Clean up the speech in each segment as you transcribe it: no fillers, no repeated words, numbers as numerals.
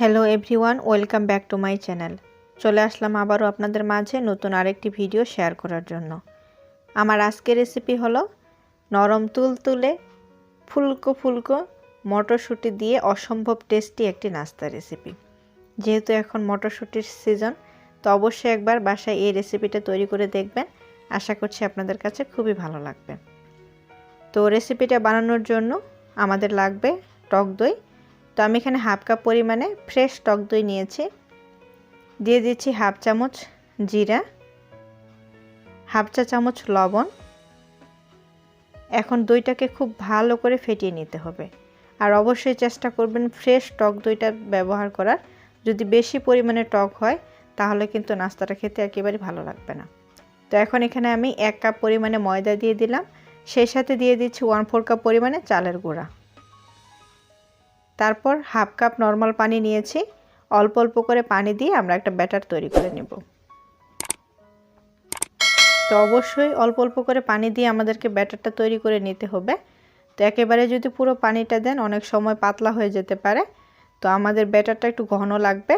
Hello everyone, welcome back to my channel. চলে আসলাম আবারও আপনাদের মাঝে নতুন আরেকটি ভিডিও শেয়ার করার জন্য। আমার আজকের রেসিপি হলো নরম তুলতুলে ফুলকো ফুলকো মটরশুঁটি দিয়ে অসম্ভব টেস্টি একটি নাস্তা রেসিপি। যেহেতু এখন মটরশুঁটির সিজন, তো অবশ্যই একবার বাসায় এই রেসিপিটা তৈরি করে দেখবেন। আশা করছি আপনাদের কাছে খুবই ভালো লাগবে। তো রেসিপিটা বানানোর জন্য আমাদের লাগবে টক দই। তো আমি এখানে হাফ কাপ পরিমাণে ফ্রেশ টক দই নিয়েছি। দিয়ে দিচ্ছি হাফ চামচ জিরা, হাফ চা চামচ লবণ। এখন দইটাকে খুব ভালো করে ফেটিয়ে নিতে হবে। আর অবশ্যই চেষ্টা করবেন ফ্রেশ টক দইটা ব্যবহার করার। যদি বেশি পরিমাণে টক হয় তাহলে কিন্তু নাস্তাটা খেতে একেবারে ভালো লাগবে না। তো এখন এখানে আমি 1 কাপ পরিমাণে ময়দা দিয়ে দিলাম। সেই সাথে দিয়ে দিচ্ছি 1/4 কাপ পরিমাণে চালের গুঁড়া। তারপর হাফ কাপ নর্মাল পানি নিয়েছি। অল্প অল্প করে পানি দিয়ে আমরা একটা ব্যাটার তৈরি করে নেব। তো অবশ্যই অল্প অল্প করে পানি দিয়ে আমাদেরকে ব্যাটারটা তৈরি করে নিতে হবে। তো একেবারে যদি পুরো পানিটা দেন অনেক সময় পাতলা হয়ে যেতে পারে। তো আমাদের ব্যাটারটা একটু ঘন লাগবে।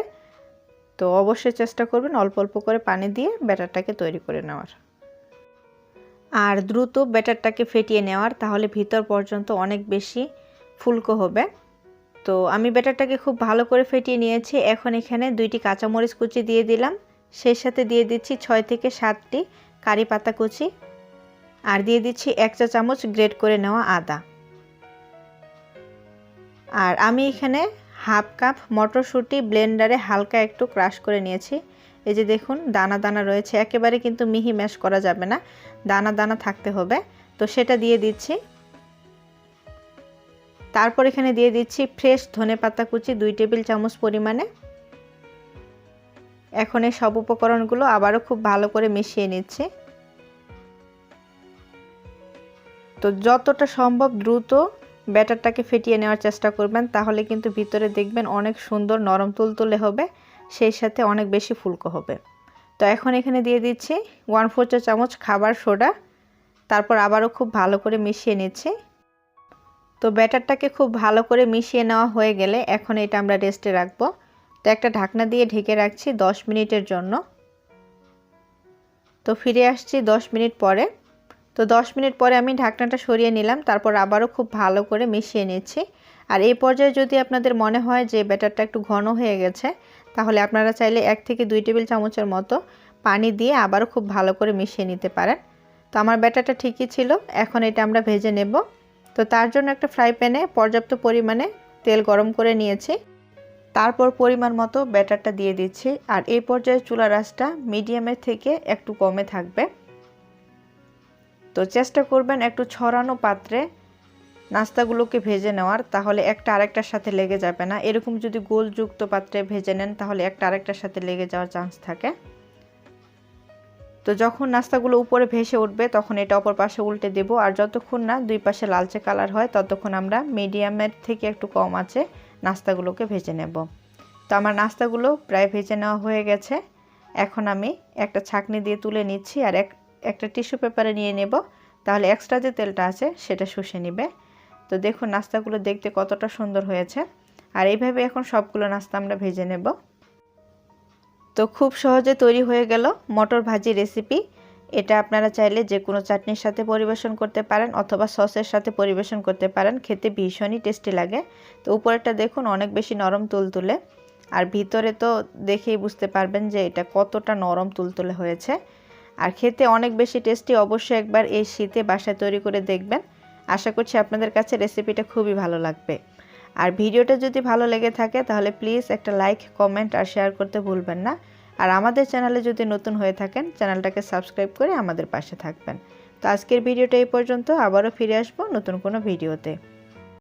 তো অবশ্যই চেষ্টা করবেন অল্প অল্প করে পানি দিয়ে ব্যাটারটাকে তৈরি করে নেওয়ার। আর দ্রুত ব্যাটারটাকে ফেটিয়ে নেওয়ার, তাহলে ভিতর পর্যন্ত অনেক বেশি ফুলকো হবে। তো আমি ব্যাটারটাকে খুব ভালো করে ফেটিয়ে নিয়েছি। এখন এখানে 2টি কাঁচামরিচ কুচি দিয়ে দিলাম। সেই সাথে দিয়ে দিচ্ছি 6 থেকে 7টি কারি পাতা কুচি। আর দিয়ে দিচ্ছি 1 চা চামচ গ্রেট করে নেওয়া আদা। আর আমি এখানে হাফ কাপ মটরশুঁটি ব্লেন্ডারে হালকা একটু ক্রাশ করে নিয়েছি। এই যে দেখুন দানা দানা রয়েছে, একেবারে কিন্তু মিহি ম্যাশ করা যাবে না, দানা দানা থাকতে হবে। তো সেটা দিয়ে দিচ্ছি। তারপর এখানে দিয়ে দিচ্ছি ফ্রেশ ধনেপাতা কুচি 2 টেবিল চামচ পরিমাণে। এখন এই সব উপকরণগুলো আবারও খুব ভালো করে মিশিয়ে নিচ্ছি। তো যতটা সম্ভব দ্রুত ব্যাটারটাকে ফেটিয়ে নেওয়ার চেষ্টা করবেন, তাহলে কিন্তু ভিতরে দেখবেন অনেক সুন্দর নরম তুলতুলে হবে, সেই সাথে অনেক বেশি ফুলকো হবে। তো এখন এখানে দিয়ে দিচ্ছি 1/4 চা চামচ খাবার সোডা। তারপর আবারও খুব ভালো করে মিশিয়ে নিচ্ছি। তো ব্যাটারটাকে খুব ভালো করে মিশিয়ে নেওয়া হয়ে গেলে এখন এটা আমরা রেস্টে রাখবো। তো একটা ঢাকনা দিয়ে ঢেকে রাখছি 10 মিনিটের জন্য। তো ফিরে আসছি 10 মিনিট পরে। তো 10 মিনিট পরে আমি ঢাকনাটা সরিয়ে নিলাম। তারপর আবারও খুব ভালো করে মিশিয়ে নিচ্ছি। আর এই পর্যায়ে যদি আপনাদের মনে হয় যে ব্যাটারটা একটু ঘন হয়ে গেছে, তাহলে আপনারা চাইলে 1 থেকে 2 টেবিল চামচের মতো পানি দিয়ে আবারও খুব ভালো করে মিশিয়ে নিতে পারেন। তো আমার ব্যাটারটা ঠিকই ছিল। এখন এটা আমরা ভেজে নেব। তো তার জন্য একটা ফ্রাই প্যানে পর্যাপ্ত পরিমাণে তেল গরম করে নিয়েছি। তারপর পরিমাণ মতো ব্যাটারটা দিয়ে দিচ্ছি। আর এই পর্যায়ে চুলার আঁচটা মিডিয়ামের থেকে একটু কমে থাকবে। তো চেষ্টা করবেন একটু ছড়ানো পাত্রে নাস্তাগুলোকে ভেজে নেওয়ার, তাহলে একটা আরেকটার সাথে লেগে যাবে না। এরকম যদি গোলযুক্ত পাত্রে ভেজে নেন তাহলে একটা আরেকটার সাথে লেগে যাওয়ার চান্স থাকে। তো যখন নাস্তাগুলো উপরে ভেসে উঠবে তখন এটা অপর পাশে উল্টে দেব। আর যতক্ষণ না দুই পাশে লালচে কালার হয় ততক্ষণ আমরা মিডিয়ামের থেকে একটু কম আঁচে নাস্তাগুলোকে ভেজে নেব। তো আমার নাস্তাগুলো প্রায় ভেজে নেওয়া হয়ে গেছে। এখন আমি একটা ছাঁকনি দিয়ে তুলে নিচ্ছি আর একটা টিস্যু পেপারে নিয়ে নেব, তাহলে এক্সট্রা যে তেলটা আছে সেটা শুষে নেবে। তো দেখুন নাস্তাগুলো দেখতে কতটা সুন্দর হয়েছে। আর এইভাবে এখন সবগুলো নাস্তা আমরা ভেজে নেব। তো খুব সহজে তৈরি হয়ে গেল মটর ভাজি রেসিপি। এটা আপনারা চাইলে যে কোনো চাটনির সাথে পরিবেশন করতে পারেন অথবা সসের সাথে পরিবেশন করতে পারেন, খেতে ভীষণই টেস্টি লাগে। তো উপরেরটা দেখুন অনেক বেশি নরম তুলতুলে, আর ভিতরে তো দেখেই বুঝতে পারবেন যে এটা কতটা নরম তুলতুলে হয়েছে। আর খেতে অনেক বেশি টেস্টি। অবশ্যই একবার এই শীতে বাসায় তৈরি করে দেখবেন। আশা করছি আপনাদের কাছে রেসিপিটা খুবই ভালো লাগবে। আর ভিডিওটা যদি ভালো লেগে থাকে তাহলে প্লিজ একটা লাইক, কমেন্ট আর শেয়ার করতে ভুলবেন না। আর আমাদের চ্যানেলে যদি নতুন হয়ে থাকেন চ্যানেলটাকে সাবস্ক্রাইব করে আমাদের পাশে থাকবেন। তো আজকের ভিডিওটা এই পর্যন্ত, আবারও ফিরে আসবো নতুন কোনো ভিডিওতে।